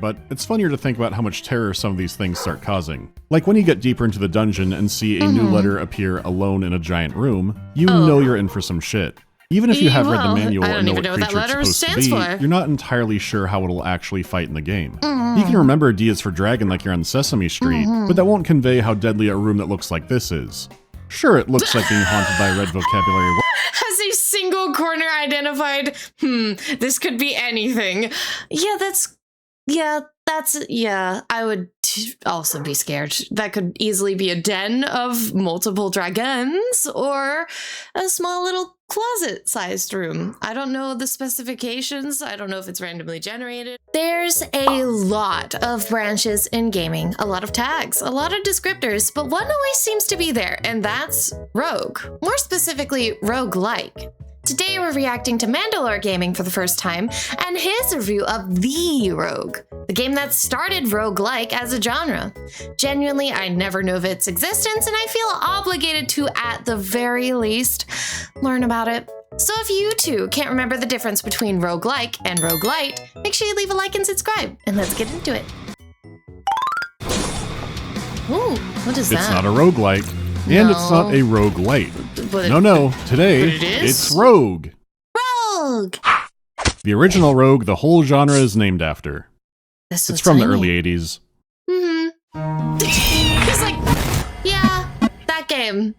but it's funnier to think about how much terror some of these things start causing. Like when you get deeper into the dungeon and see a new letter appear alone in a giant room, you know you're in for some shit. Even if you have read the manual and know what creature it's supposed to be, you're not entirely sure how it'll actually fight in the game. You can remember D is for dragon like you're on Sesame Street, but that won't convey how deadly a room that looks like this is. Sure, it looks like being haunted by red vocabulary. Has a single corner identified? This could be anything. Yeah, I would also be scared. That could easily be a den of multiple dragons or a small little closet-sized room. I don't know the specifications. I don't know if it's randomly generated. There's a lot of branches in gaming, a lot of tags, a lot of descriptors, but one always seems to be there, and that's rogue. More specifically, roguelike. Today we're reacting to MandaloreGaming for the first time and his review of The Rogue, the game that started roguelike as a genre. Genuinely, I never knew of its existence and I feel obligated to, at the very least, learn about it. So if you too can't remember the difference between roguelike and roguelite, make sure you leave a like and subscribe, and let's get into it. Ooh, what is that? It's not a roguelike. And it's not a roguelite. No, today it's Rogue. Rogue! The original Rogue the whole genre is named after. It's from the early 80s. He's like, yeah, that game.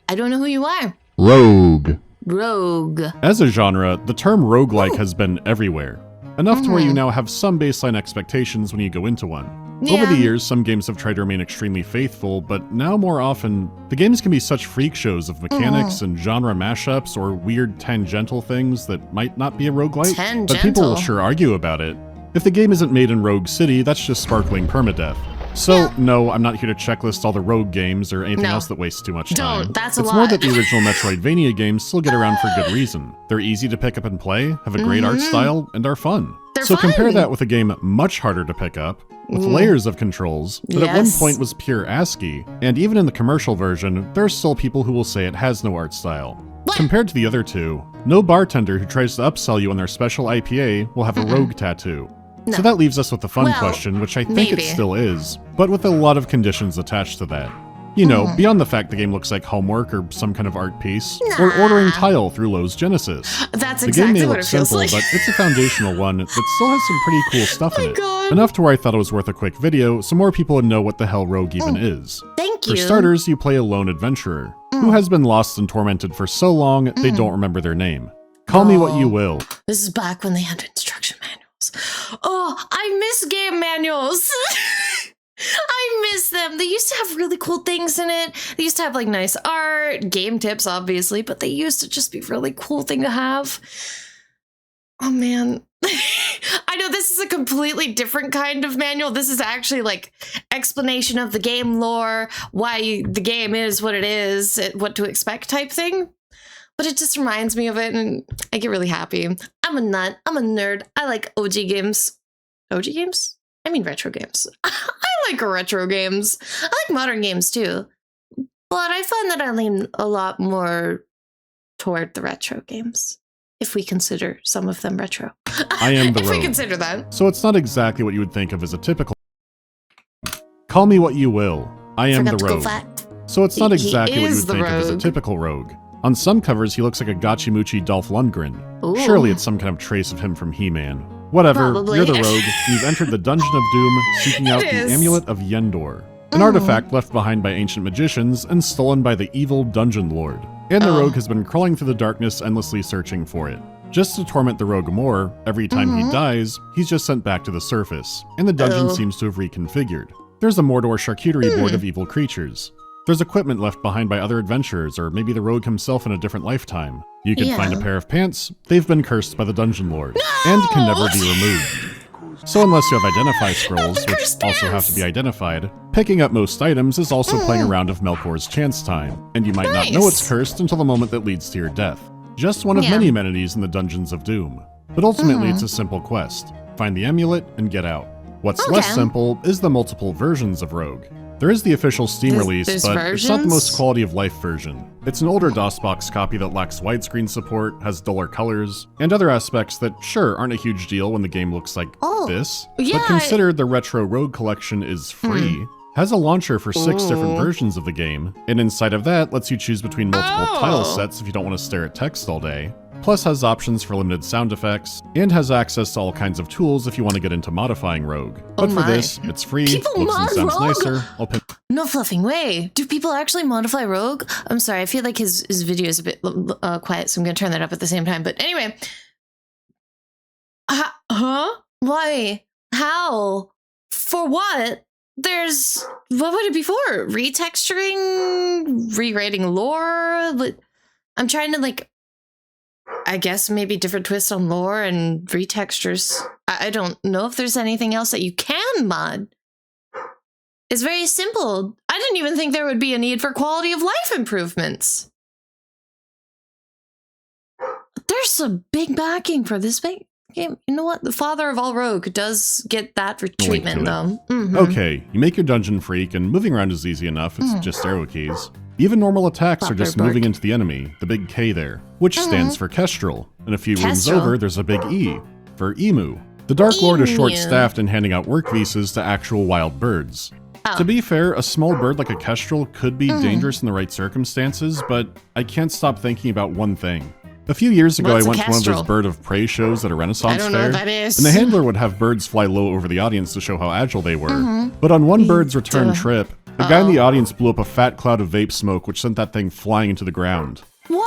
I don't know who you are. Rogue. Rogue. As a genre, the term roguelike has been everywhere. Enough to where you now have some baseline expectations when you go into one. Yeah. Over the years, some games have tried to remain extremely faithful, but now more often, the games can be such freak shows of mechanics and genre mashups or weird tangential things that might not be a roguelite, but people will sure argue about it. If the game isn't made in Rogue City, that's just sparkling permadeath. So, no, I'm not here to checklist all the Rogue games or anything else that wastes too much time. That's a lot. It's more that the original Metroidvania games still get around for good reason. They're easy to pick up and play, have a great art style, and are fun. So compare that with a game much harder to pick up, with layers of controls, that at one point was pure ASCII, and even in the commercial version, there are still people who will say it has no art style. Compared to the other two, no bartender who tries to upsell you on their special IPA will have a Rogue tattoo. So that leaves us with the fun question, which I think it still is, but with a lot of conditions attached to that. You know, beyond the fact the game looks like homework or some kind of art piece, or ordering tile through Lowe's Genesis. That's the exactly game may what look it feels simple, like. but it's a foundational one that still has some pretty cool stuff in it. Enough to where I thought it was worth a quick video, so more people would know what the hell Rogue even is. Thank you. For starters, you play a lone adventurer, who has been lost and tormented for so long, they don't remember their name. Call me what you will. This is back when they had instruction manuals. Oh, I miss game manuals. I miss them. They used to have really cool things in it. They used to have like nice art, game tips, obviously, but they used to just be a really cool thing to have. Oh man. I know this is a completely different kind of manual. This is actually like explanation of the game lore, why the game is what it is, what to expect type thing. But it just reminds me of it and I get really happy. I'm a nut. I'm a nerd. I like OG games. OG games? I mean retro games. I like retro games. I like modern games too. But I find that I lean a lot more toward the retro games, if we consider some of them retro. I am the Rogue. If we consider that. So it's not exactly what you would think of as a typical... Call me what you will. I am the Rogue. So it's not exactly what you would think of as a typical Rogue. On some covers, he looks like a gotchi-mochi Dolph Lundgren. Ooh. Surely it's some kind of trace of him from He-Man. Whatever, you're the Rogue, and you've entered the Dungeon of Doom, seeking out the Amulet of Yendor, an artifact left behind by ancient magicians and stolen by the evil Dungeon Lord. And the Rogue has been crawling through the darkness, endlessly searching for it. Just to torment the Rogue more, every time he dies, he's just sent back to the surface, and the dungeon seems to have reconfigured. There's a Mordor charcuterie board of evil creatures. There's equipment left behind by other adventurers, or maybe the Rogue himself in a different lifetime. You can find a pair of pants, they've been cursed by the Dungeon Lord, and can never be removed. So unless you have identify scrolls, which also have to be identified, picking up most items is also playing a round of Melkor's Chance Time, and you might not know it's cursed until the moment that leads to your death. Just one of many amenities in the Dungeons of Doom. But ultimately it's a simple quest. Find the amulet and get out. What's less simple is the multiple versions of Rogue. There is the official Steam release, but versions? it's not the most quality of life version. It's an older DOSBox copy that lacks widescreen support, has duller colors, and other aspects that, sure, aren't a huge deal when the game looks like this, yeah, but consider the Retro Rogue collection is free, has a launcher for 6 different versions of the game, and inside of that lets you choose between multiple tile sets if you don't want to stare at text all day, plus has options for limited sound effects, and has access to all kinds of tools if you want to get into modifying Rogue. But for this, it's free, looks and sounds nicer. No fluffing way. Do people actually modify Rogue? I'm sorry, I feel like his video is a bit quiet, so I'm going to turn that up at the same time. But anyway. Huh? Why? How? For what? What would it be for? Retexturing? Rewriting lore? But I'm trying to, like, I guess maybe different twists on lore and retextures. I don't know if there's anything else that you can mod. It's very simple. I didn't even think there would be a need for quality of life improvements. There's a big backing for this game. You know what? The father of all Rogue does get that for treatment, though. Okay, you make your dungeon freak, and moving around is easy enough. It's just arrow keys. Even normal attacks are just moving into the enemy, the big K there, which stands for Kestrel. And a few rooms over, there's a big E for Emu. The Dark Lord is short-staffed in handing out work visas to actual wild birds. To be fair, a small bird like a Kestrel could be dangerous in the right circumstances, but I can't stop thinking about one thing. A few years ago, I went to one of those bird of prey shows at a Renaissance fair, and the handler would have birds fly low over the audience to show how agile they were. But on one bird's return trip, the guy in the audience blew up a fat cloud of vape smoke, which sent that thing flying into the ground.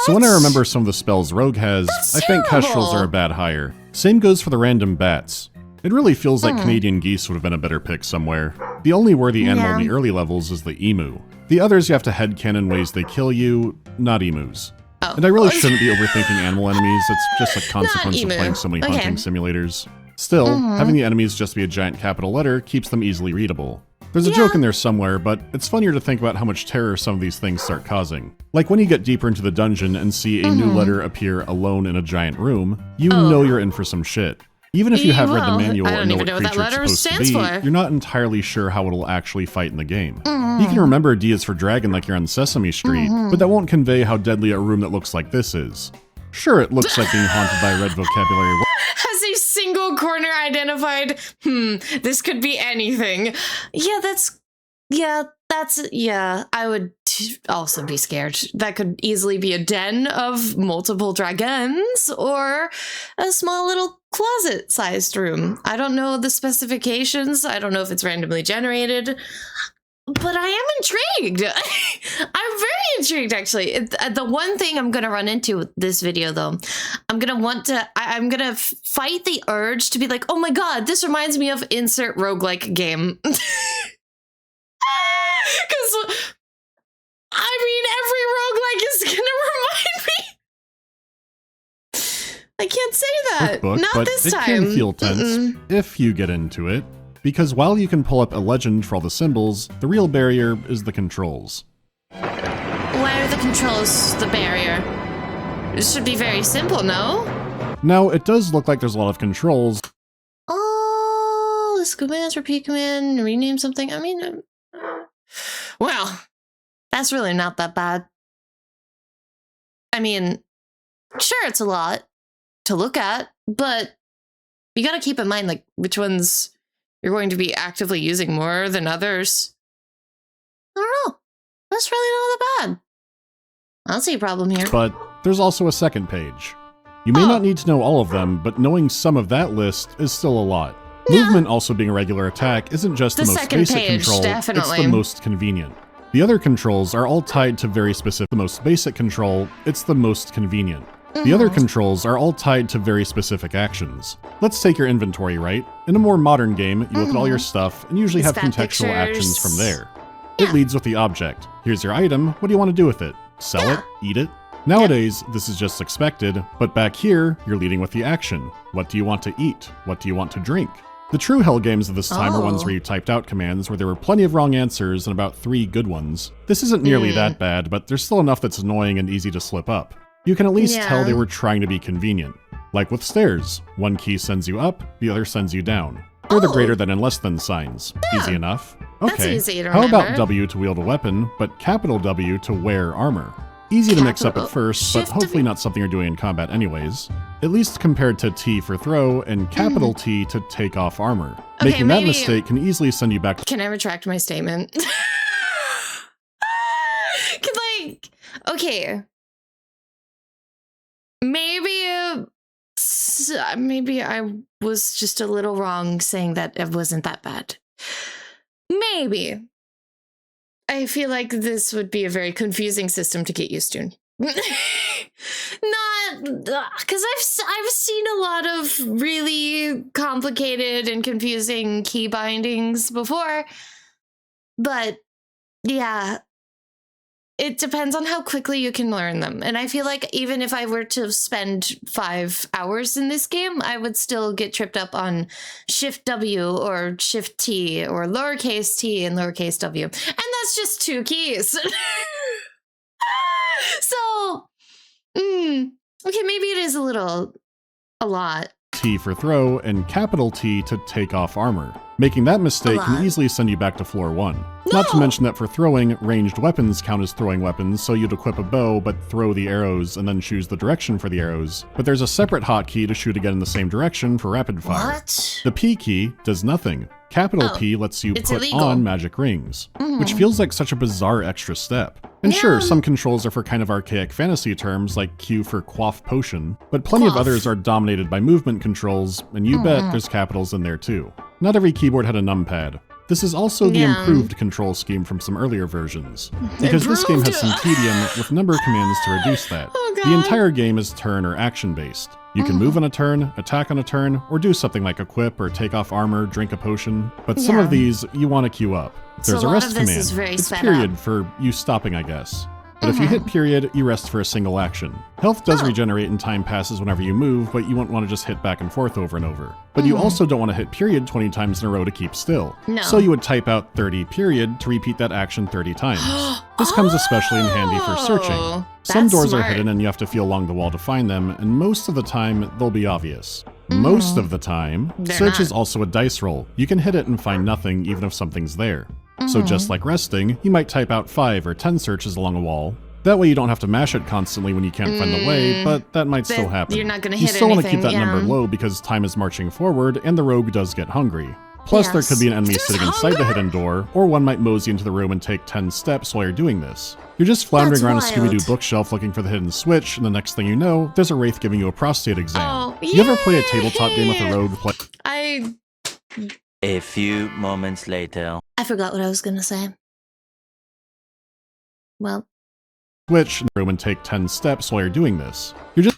So when I remember some of the spells Rogue has, I think Kestrels are a bad hire. Same goes for the random bats. It really feels like Canadian geese would have been a better pick somewhere. The only worthy animal in the early levels is the emu. The others you have to headcanon ways they kill you, not emus. And I really shouldn't be overthinking animal enemies, it's just a consequence of playing so many hunting simulators. Still, having the enemies just be a giant capital letter keeps them easily readable. There's a joke in there somewhere, but it's funnier to think about how much terror some of these things start causing. Like when you get deeper into the dungeon and see a new letter appear alone in a giant room, you know you're in for some shit. Even if you have read the manual and know what creature it's supposed to be, you're not entirely sure how it'll actually fight in the game. You can remember D is for dragon like you're on Sesame Street, but that won't convey how deadly a room that looks like this is. Sure, it looks like being haunted by red vocabulary. Has a single corner identified? This could be anything. I would also be scared. That could easily be a den of multiple dragons or a small little closet-sized room. I don't know the specifications. I don't know if it's randomly generated. But I am intrigued. I'm very intrigued, actually. The one thing I'm going to run into with this video, though, I'm going to fight the urge to be like, oh my god, this reminds me of insert roguelike game. Because, I mean, every roguelike is going to remind me. I can't say that. Not but this time. It can feel tense if you get into it. Because while you can pull up a legend for all the symbols, the real barrier is the controls. Why are the controls the barrier? It should be very simple, no? Now, it does look like there's a lot of controls. Oh, this command, repeat command, rename something. I mean, well, that's really not that bad. I mean, sure, it's a lot to look at, but you gotta keep in mind, like, which ones you're going to be actively using more than others. I don't know. That's really not that bad. I don't see a problem here. But there's also a second page. You may not need to know all of them, but knowing some of that list is still a lot. Yeah. Movement also being a regular attack isn't just the most basic control, it's the most convenient. The other controls are all tied to very specific. The most basic control, it's the most convenient. The other controls are all tied to very specific actions. Let's take your inventory, right? In a more modern game, you look at all your stuff and usually have contextual actions from there. It leads with the object. Here's your item, what do you want to do with it? Sell it? Eat it? Nowadays, this is just expected, but back here, you're leading with the action. What do you want to eat? What do you want to drink? The true hell games of this time are ones where you typed out commands where there were plenty of wrong answers and about 3 good ones. This isn't nearly that bad, but there's still enough that's annoying and easy to slip up. You can at least tell they were trying to be convenient. Like with stairs, one key sends you up, the other sends you down. Or the greater than and less than signs. Easy enough. That's Okay, easy to how remember. about W to wield a weapon, but capital W to wear armor? Easy to mix up at first, but Shift hopefully W. not something you're doing in combat anyways. At least compared to T for throw and capital T to take off armor. Okay, Making that maybe- mistake can easily send you back to Can I retract my statement? Okay. Maybe I was just a little wrong saying that it wasn't that bad. Maybe. I feel like this would be a very confusing system to get used to. Not because I've seen a lot of really complicated and confusing key bindings before, but yeah, it depends on how quickly you can learn them. And I feel like even if I were to spend 5 hours in this game, I would still get tripped up on Shift W or Shift T or lowercase t and lowercase w. And that's just 2 keys. So, okay, maybe it is a lot. T for throw and capital T to take off armor. Making that mistake can easily send you back to floor 1. Not to mention that for throwing, ranged weapons count as throwing weapons, so you'd equip a bow but throw the arrows and then choose the direction for the arrows. But there's a separate hotkey to shoot again in the same direction for rapid fire. What? The P key does nothing. Capital P lets you it's put illegal. on magic rings, which feels like such a bizarre extra step. And sure, some controls are for kind of archaic fantasy terms like Q for quaff potion, but plenty of Quaff. others are dominated by movement controls, and you bet there's capitals in there too. Not every keyboard had a numpad. This is also the improved control scheme from some earlier versions, because this game has some tedium with number commands to reduce that. Oh, The God. entire game is turn or action based. You can move on a turn, attack on a turn, or do something like equip or take off armor, drink a potion, but some of these you want to queue up. So There's a a lot rest of this command. is very It's sped period up. for you stopping, I guess. But if you hit period, you rest for a single action. Health does regenerate and time passes whenever you move, but you won't want to just hit back and forth over and over. But you also don't want to hit period 20 times in a row to keep still. No. So you would type out 30 period to repeat that action 30 times. This comes especially in handy for searching. Some that's doors smart. are hidden and you have to feel along the wall to find them, and most of the time, they'll be obvious. Most of the time, They're search not. is also a dice roll. You can hit it and find nothing even if something's there. So just like resting, you might type out 5 or 10 searches along a wall. That way you don't have to mash it constantly when you can't find the way, but that might still happen. you're not gonna You hit still want to keep anything, that number yeah. low because time is marching forward and the rogue does get hungry. Plus, there could be an enemy There's sitting inside the hunger? hidden door, or one might mosey into the room and take 10 steps while you're doing this. You're just floundering That's around a wild. Scooby-Doo bookshelf looking for the hidden switch, and the next thing you know, there's a wraith giving you a prostate exam. Oh, You ever play a yay! tabletop game with a rogue A few moments later. I forgot what I was gonna say. Well, switch in the room and take 10 steps while you're doing this? You're just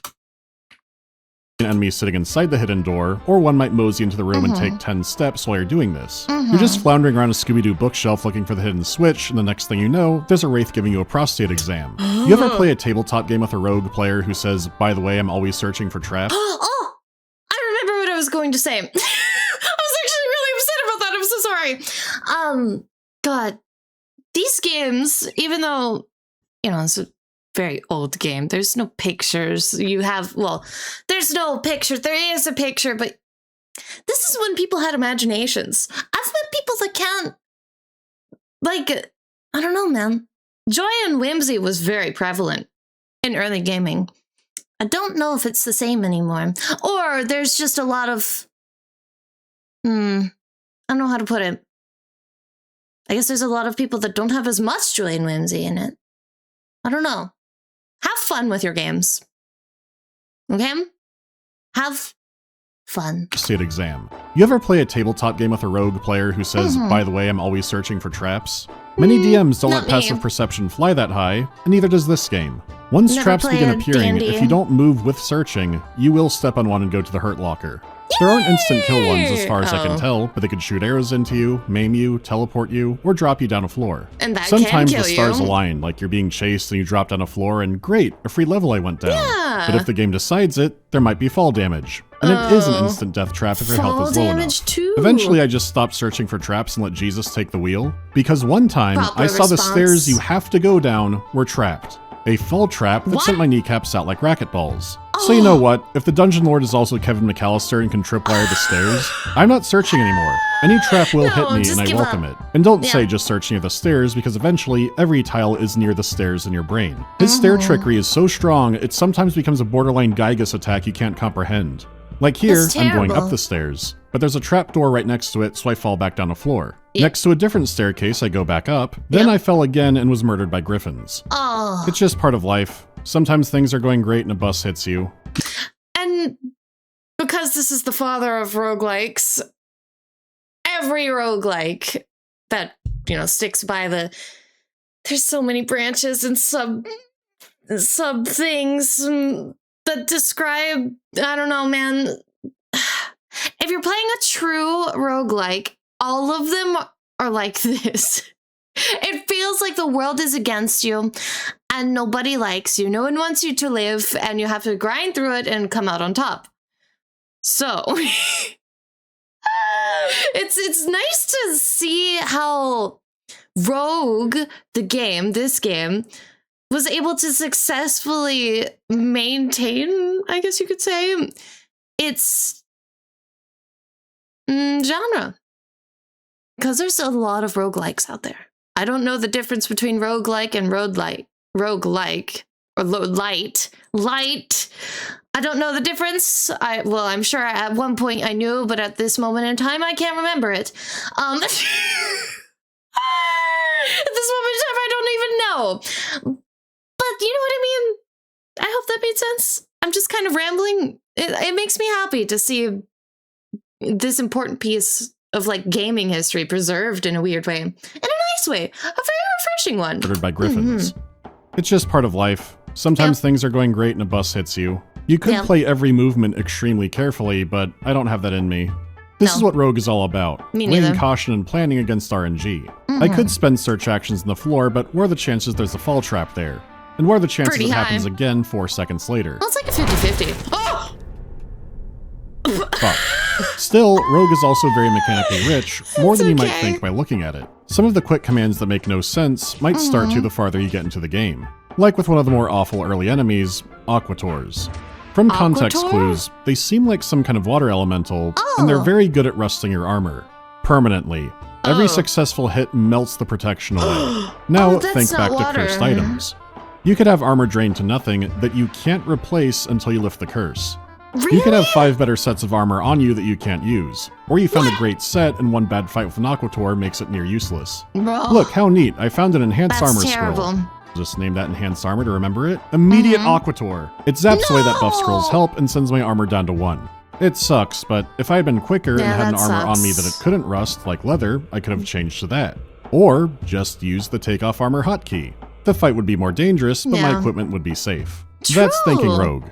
an enemy sitting inside the hidden door, or one might mosey into the room and take 10 steps while you're doing this. You're just floundering around a Scooby-Doo bookshelf looking for the hidden switch, and the next thing you know, there's a wraith giving you a prostate exam. You ever play a tabletop game with a rogue player who says, by the way, I'm always searching for traps? oh, I remember what I was going to say. I was actually really upset about that. I'm so sorry. God, these games, even though, you know, it's a very old game, there's no pictures. There's no picture. There is a picture, but this is when people had imaginations. I've met people that can't, I don't know, man. Joy and whimsy was very prevalent in early gaming. I don't know if it's the same anymore. Or there's just a lot of, I don't know how to put it. I guess there's a lot of people that don't have as much joy and whimsy in it. I don't know. Have fun with your games. Okay? Have fun. Prostate exam. You ever play a tabletop game with a rogue player who says, by the way, I'm always searching for traps? Many DMs don't not let passive me. perception fly that high, and neither does this game. Once Never traps begin played appearing, D&D. if you don't move with searching, you will step on one and go to the hurt locker. There aren't instant kill ones as far as I can Oh. tell, but they could shoot arrows into you, maim you, teleport you, or drop you down a floor. And that Sometimes can the kill stars you. align, like you're being chased and you drop down a floor and great, a free level I went down. Yeah. But if the game decides it, there might be fall damage. And it is an instant death trap if your Fall health is low damage enough. too. Eventually, I just stopped searching for traps and let Jesus take the wheel. Because one time, Proper I saw the response. stairs you have to go down were trapped. A fall trap that What? sent my kneecaps out like racquetballs. So you know what? If the Dungeon Lord is also Kevin McAllister and can tripwire the stairs, I'm not searching anymore. Any trap will No, hit me just and I give welcome up. it. And don't Yeah. say just search near the stairs, because eventually every tile is near the stairs in your brain. His stair trickery is so strong, it sometimes becomes a borderline Gygus attack you can't comprehend. Like here, That's I'm going terrible. up the stairs, but there's a trap door right next to it, so I fall back down a floor. Yeah. Next to a different staircase, I go back up, then Yep. I fell again and was murdered by griffins. Oh. It's just part of life. Sometimes things are going great and a bus hits you. And because this is the father of roguelikes, every roguelike that, sticks by there's so many branches and sub things that describe, I don't know, man. If you're playing a true roguelike, all of them are like this. It feels like the world is against you and nobody likes you. No one wants you to live and you have to grind through it and come out on top. So it's nice to see how Rogue, this game, was able to successfully maintain, I guess you could say, its genre. Because there's a lot of roguelikes out there. I don't know the difference between roguelike and roguelike or light. I don't know the difference. I'm sure at one point I knew, but at this moment in time, I can't remember it. At this moment in time, I don't even know. But you know what I mean? I hope that made sense. I'm just kind of rambling. It makes me happy to see this important piece of gaming history preserved in a weird way. In a nice way. A very refreshing one. Murdered by griffins. It's just part of life. Sometimes things are going great and a bus hits you. You could play every movement extremely carefully, but I don't have that in me. This is what Rogue is all about. Me Weighing neither. caution and planning against RNG. I could spend search actions on the floor, but what are the chances there's a fall trap there? And what are the chances Pretty it high. happens again 4 seconds later? Well, it's like a 50-50. Oh! Fuck. Still, Rogue is also very mechanically rich, more than you might okay. think by looking at it. Some of the quick commands that make no sense might start to the farther you get into the game. Like with one of the more awful early enemies, Aquators. From context Aquator? clues, they seem like some kind of water elemental, and they're Oh. very good at rusting your armor. Permanently. Every successful hit melts the protection away. Now, Oh, that's think not back water. to cursed items. You could have armor drained to nothing that you can't replace until you lift the curse. Really? You could have 5 better sets of armor on you that you can't use. Or you found a great set and one bad fight with an Aquator makes it near useless. Bro, Look, how neat, I found an enhanced that's armor terrible. scroll. Just name that enhanced armor to remember it. Immediate Aquator. It zaps away that buff scroll's help and sends my armor down to 1. It sucks, but if I had been quicker Yeah, and had an that armor on me sucks. that it couldn't rust, like leather, I could have changed to that. Or just use the takeoff armor hotkey. The fight would be more dangerous, but my Yeah. equipment would be safe. That's thinking True. Rogue.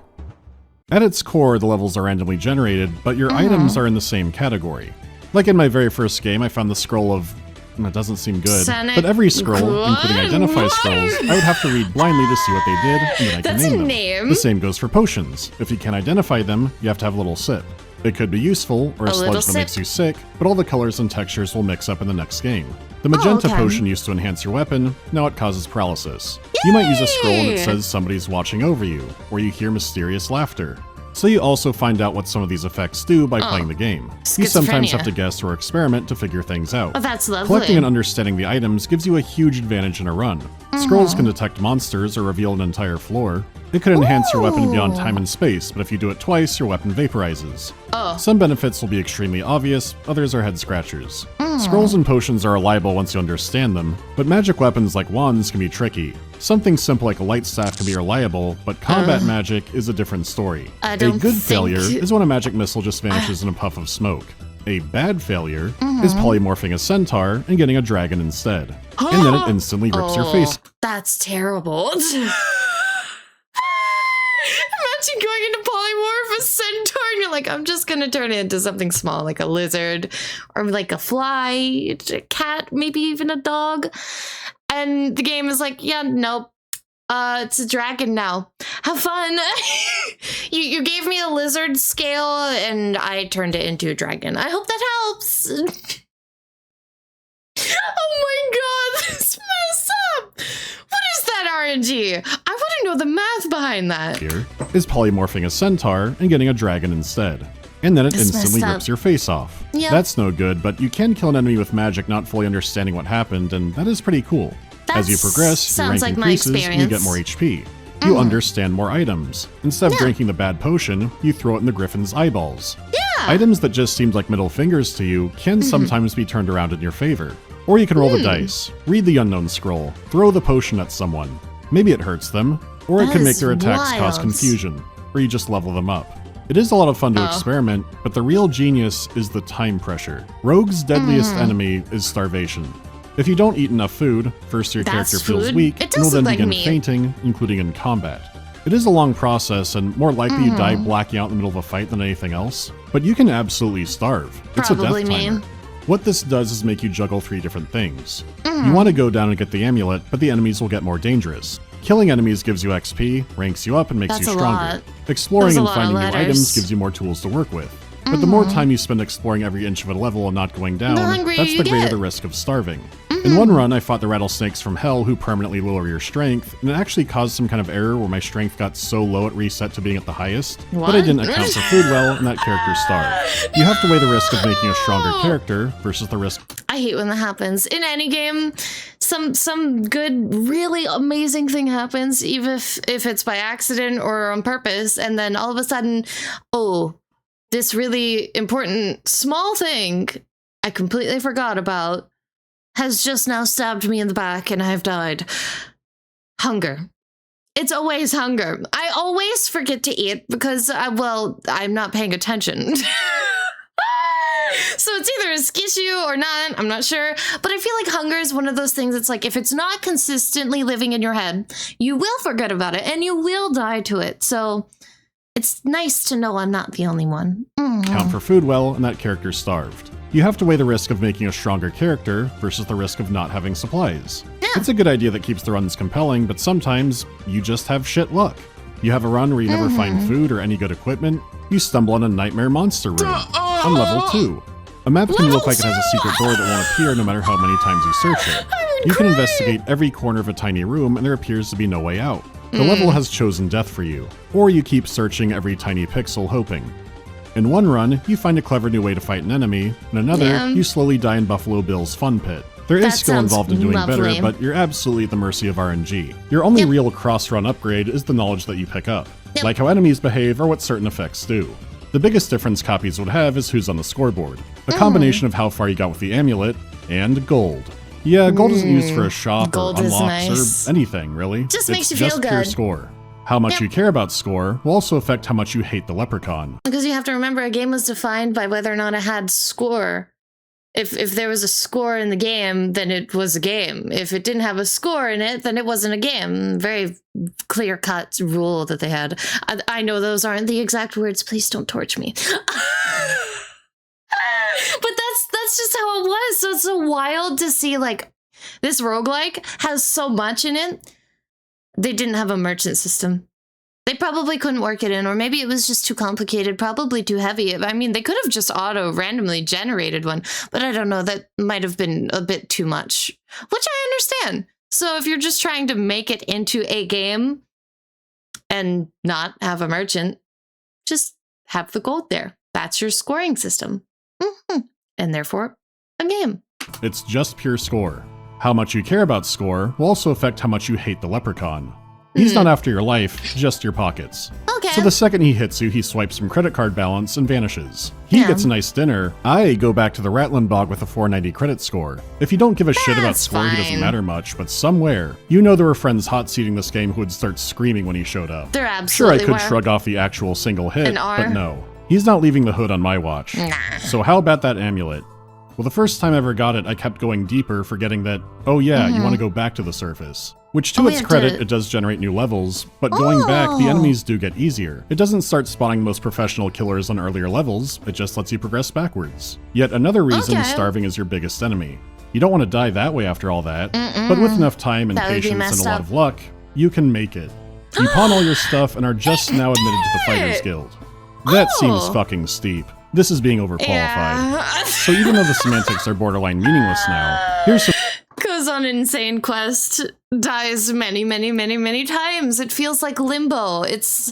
At its core, the levels are randomly generated, but your items are in the same category. Like in my very first game, I found the scroll of... It doesn't seem good, Sonic but every scroll, including identify What? scrolls, I would have to read blindly to see what they did, and then I can That's name a them. name. The same goes for potions. If you can't identify them, you have to have a little sip. It could be useful, or a A little sludge that makes sip. you sick, but all the colors and textures will mix up in the next game. The magenta okay. potion used to enhance your weapon, now it causes paralysis. You might use a scroll and it Yay! says somebody's watching over you, or you hear mysterious laughter. So you also find out what some of these effects do by playing the game. You sometimes Schizophrenia. have to guess or experiment to figure things out. Oh, that's lovely. Collecting and understanding the items gives you a huge advantage in a run. Scrolls can detect monsters or reveal an entire floor. It could enhance your weapon beyond time and space, but if you do it twice, your weapon vaporizes. Oh. Some benefits will be extremely obvious, others are head scratchers. Scrolls and potions are reliable once you understand them, but magic weapons like wands can be tricky. Something simple like a light staff can be reliable, but combat magic is a different story. I A don't good think- failure is when a magic missile just vanishes in a puff of smoke. A bad failure is polymorphing a centaur and getting a dragon instead. And then it instantly rips your face. That's terrible. Imagine going into polymorph a centaur and you're like, I'm just gonna turn it into something small, like a lizard, or like a fly, a cat, maybe even a dog. And the game is like, yeah, nope. It's a dragon now. Have fun. You gave me a lizard scale and I turned it into a dragon. I hope that helps. Oh my god, this messed up. What is that RNG? I want to know the math behind that. Here is polymorphing a centaur and getting a dragon instead. and then it That's instantly messed up. rips your face off. Yep. That's no good, but you can kill an enemy with magic not fully understanding what happened, and that is pretty cool. As you progress, your rank sounds like my increases and you get experience. more HP. You understand more items. Instead of Yeah. drinking the bad potion, you throw it in the griffin's eyeballs. Yeah. Items that just seemed like middle fingers to you can sometimes be turned around in your favor. Or you can roll the dice, read the unknown scroll, throw the potion at someone. Maybe it hurts them, or it That can make is their attacks cause wild. confusion, or you just level them up. It is a lot of fun to experiment, but the real genius is the time pressure. Rogue's deadliest enemy is starvation. If you don't eat enough food, first your That's character feels food? weak It and will does then look like begin meat. fainting, including in combat. It is a long process, and more likely you die blacking out in the middle of a fight than anything else, but you can absolutely starve. It's Probably a death me. timer. What this does is make you juggle 3 different things. You want to go down and get the amulet, but the enemies will get more dangerous. Killing enemies gives you XP, ranks you up, and makes That's you a stronger. lot. Exploring That's a and lot of finding new letters. items gives you more tools to work with. But the more time you spend exploring every inch of a level and not going down, The hungrier that's you the greater get. the risk of starving. In one run, I fought the rattlesnakes from hell who permanently lower your strength, and it actually caused some kind of error where my strength got so low it reset to being at the highest. But I What? didn't account for food well, and that character starved. You have to weigh the risk of making a stronger character versus the risk. I hate when that happens. In any game, some good, really amazing thing happens, even if it's by accident or on purpose, and then all of a sudden, oh, this really important small thing I completely forgot about has just now stabbed me in the back and I've died. Hunger. It's always hunger. I always forget to eat because, I'm not paying attention. So it's either a skishu or not, I'm not sure. But I feel like hunger is one of those things that's like, if it's not consistently living in your head, you will forget about it and you will die to it. So it's nice to know I'm not the only one. Count for food well, and that character starved. You have to weigh the risk of making a stronger character versus the risk of not having supplies. It's a good idea that keeps the runs compelling, but sometimes you just have shit luck. You have a run where you never find food or any good equipment, you stumble on a nightmare monster room on level 2. A map can look like it has a secret door that won't appear no matter how many times you search it. You can investigate every corner of a tiny room and there appears to be no way out. The level has chosen death for you, or you keep searching every tiny pixel hoping. In one run, you find a clever new way to fight an enemy, in another, Yeah. you slowly die in Buffalo Bill's fun pit. There is That skill sounds involved in doing lovely. better, but you're absolutely at the mercy of RNG. Your only Yep. real cross-run upgrade is the knowledge that you pick up, Yep. like how enemies behave or what certain effects do. The biggest difference copies would have is who's on the scoreboard, a combination of how far you got with the amulet, and gold. Yeah, gold isn't used for a shop Gold or is unlocks nice. or anything, really. Just It's makes you feel just pure good. score. How much Yep. you care about score will also affect how much you hate the leprechaun. Because you have to remember a game was defined by whether or not it had score. If there was a score in the game, then it was a game. If it didn't have a score in it, then it wasn't a game. Very clear-cut rule that they had. I know those aren't the exact words. Please don't torch me. But that's just how it was. So it's so wild to see, like, this roguelike has so much in it. They didn't have a merchant system. They probably couldn't work it in, or maybe it was just too complicated, probably too heavy. I mean, they could have just randomly generated one, but I don't know, that might have been a bit too much, which I understand. So if you're just trying to make it into a game and not have a merchant, just have the gold there. That's your scoring system. And therefore, a game. It's just pure score. How much you care about score will also affect how much you hate the leprechaun. He's not after your life, just your pockets. Okay. So the second he hits you, he swipes some credit card balance and vanishes. He Yeah. gets a nice dinner. I go back to the Ratlin bog with a 490 credit score. If you don't give a shit about That's score, he doesn't fine. matter much, but somewhere, you know there were friends hot-seating this game who would start screaming when he showed up. There Sure, I absolutely could were. shrug off the actual single hit, An R? but no. He's not leaving the hood on my watch. Nah. So how about that amulet? Well, the first time I ever got it, I kept going deeper, forgetting that, oh yeah, you want to go back to the surface. Which, to Oh, its we have credit, to- it does generate new levels, but going back, the enemies do get easier. It doesn't start spawning the most professional killers on earlier levels, it just lets you progress backwards. Yet another reason Okay. starving is your biggest enemy. You don't want to die that way after all that, but with enough time and That would be patience and messed a lot up. of luck, you can make it. You pawn all your stuff and are just now admitted to the Fighters Guild. That seems Oh. fucking steep. This is being overqualified. Yeah. So even though the semantics are borderline meaningless now, here's some Because goes on an insane quest, dies many, many, many, many times. It feels like limbo. It's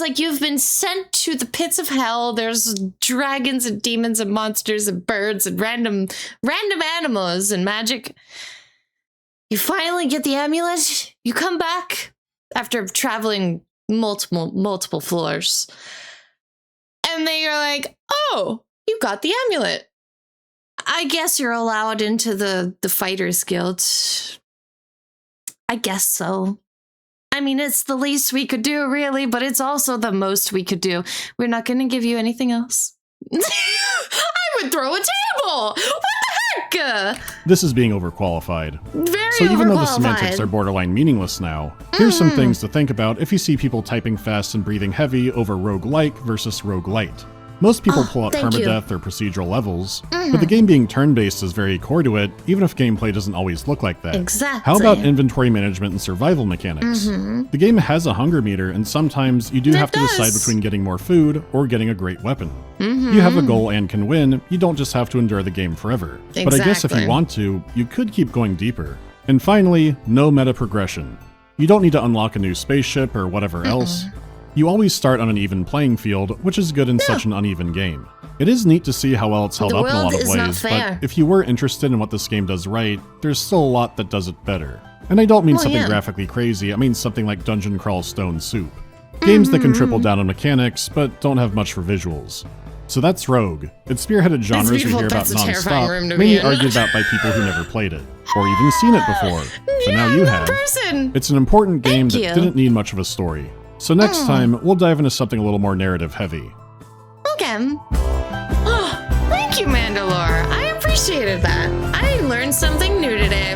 like you've been sent to the pits of hell. There's dragons and demons and monsters and birds and random animals and magic. You finally get the amulet. You come back after traveling multiple floors. And then you're like, oh, you got the amulet. I guess you're allowed into the Fighters Guild. I guess so. I mean, it's the least we could do, really, but it's also the most we could do. We're not going to give you anything else. I would throw a table! What the heck? This is being overqualified. Very So even though the overqualified. semantics are borderline meaningless now, here's some things to think about if you see people typing fast and breathing heavy over roguelike versus roguelite. Most people pull out thank you. permadeath or procedural levels, but the game being turn-based is very core to it, even if gameplay doesn't always look like that. Exactly. How about inventory management and survival mechanics? The game has a hunger meter, and sometimes you do have to decide does. between getting more food or getting a great weapon. You have a goal and can win, you don't just have to endure the game forever. But I guess if Exactly. you want to, you could keep going deeper. And finally, no meta progression. You don't need to unlock a new spaceship or whatever else. You always start on an even playing field, which is good in such an uneven game. It is neat to see how well it's held The up in a world lot of is not ways, fair. but if you were interested in what this game does right, there's still a lot that does it better. And I don't mean Well, something yeah. graphically crazy, I mean something like Dungeon Crawl Stone Soup. Games that can triple down on mechanics, but don't have much for visuals. So that's Rogue. It's spearheaded genres we beautiful. hear about That's a terrifying room non-stop, to be mainly in. argued about by people who never played it, or even seen it before. So now you have. Person. It's an important game that you. didn't need much of a story. So next time, we'll dive into something a little more narrative heavy. Okay. Oh, thank you, Mandalore. I appreciated that. I learned something new today.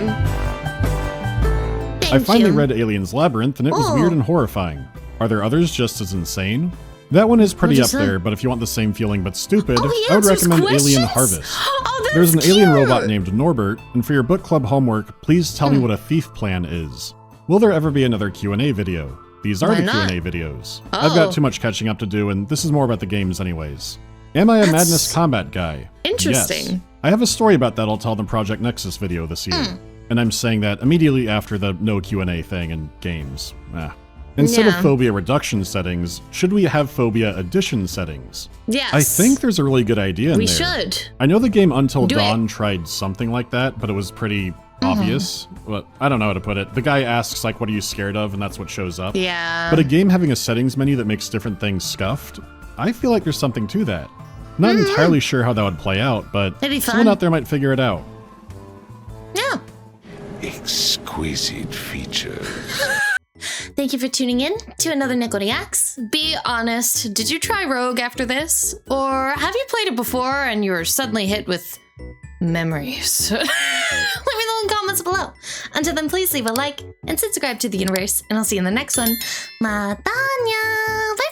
Thank I finally you. read Alien's Labyrinth, and it was Oh. weird and horrifying. Are there others just as insane? That one is pretty What'd you up say? there, but if you want the same feeling but stupid, Oh, he I would answers recommend questions? Alien Harvest. Oh, that's There's an cute. alien robot named Norbert, and for your book club homework, please tell Hmm. me what a thief plan is. Will there ever be another Q&A video? These are Why the not? Q&A videos. I've got Oh. too much catching up to do, and this is more about the games anyways. Am I a That's Madness Combat guy? interesting. Yes. I have a story about that I'll tell in the Project Nexus video this year. And I'm saying that immediately after the no Q&A thing in games. Instead of Yeah. phobia reduction settings, should we have phobia addition settings? Yes. I think there's a really good idea in we there. should. I know the game Until Do Dawn tried something like that, but it was pretty obvious. But I don't know how to put it. The guy asks, like, what are you scared of? And that's what shows up. Yeah. But a game having a settings menu that makes different things scuffed, I feel like there's something to that. Not entirely sure how that would play out, but It'd be someone fun. out there might figure it out. Yeah. Exquisite features. Thank you for tuning in to another Neko Reacts. Be honest, did you try Rogue after this? Or have you played it before and you were suddenly hit with memories? Let me know in the comments below. Until then, please leave a like and subscribe to the universe, and I'll see you in the next one. Matanya! Bye!